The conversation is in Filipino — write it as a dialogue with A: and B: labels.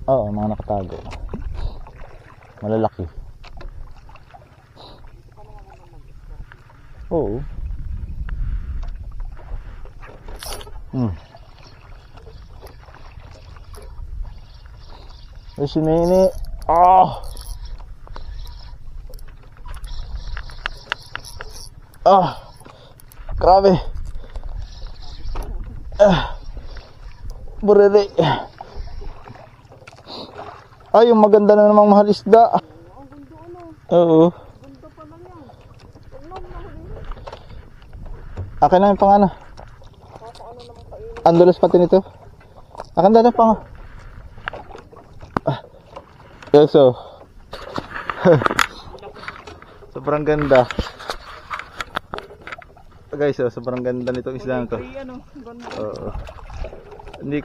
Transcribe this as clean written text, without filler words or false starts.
A: Oo, mga nakatago. Malalaki. Oo. Ay, si Nene. Ah! Ah! Grabe. Burere. Ay, yung maganda na namang mahal isda. Oo. Akin na yung pangano. Andulas pati nito. Akin na yung pang. Yes, so. Sobrang ganda. Guys, sobrang ganda nitong isda na to. Oo.